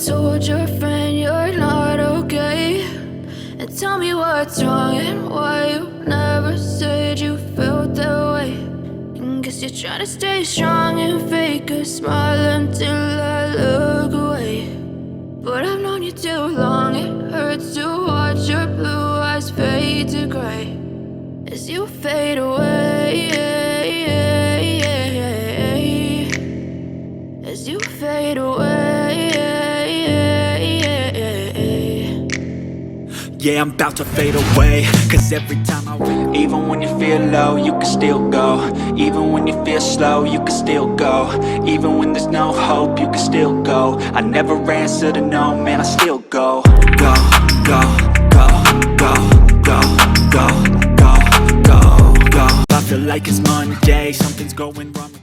told your friend you're not okay? And tell me what's wrong and why you never said you felt that way. And guess you're trying to stay strong and fake a smile until I look away. But I've known you too long, it hurts to watch your blue eyes fade to gray as you fade away, as you fade away. Yeah, I'm about to fade away, cause every time I read, even when you feel low, you can still go. Even when you feel slow, you can still go. Even when there's no hope, you can still go. I never answer to no, man, I still go. Go, go, go, go, go, go, go, go, go. I feel like it's Monday, something's going wrong.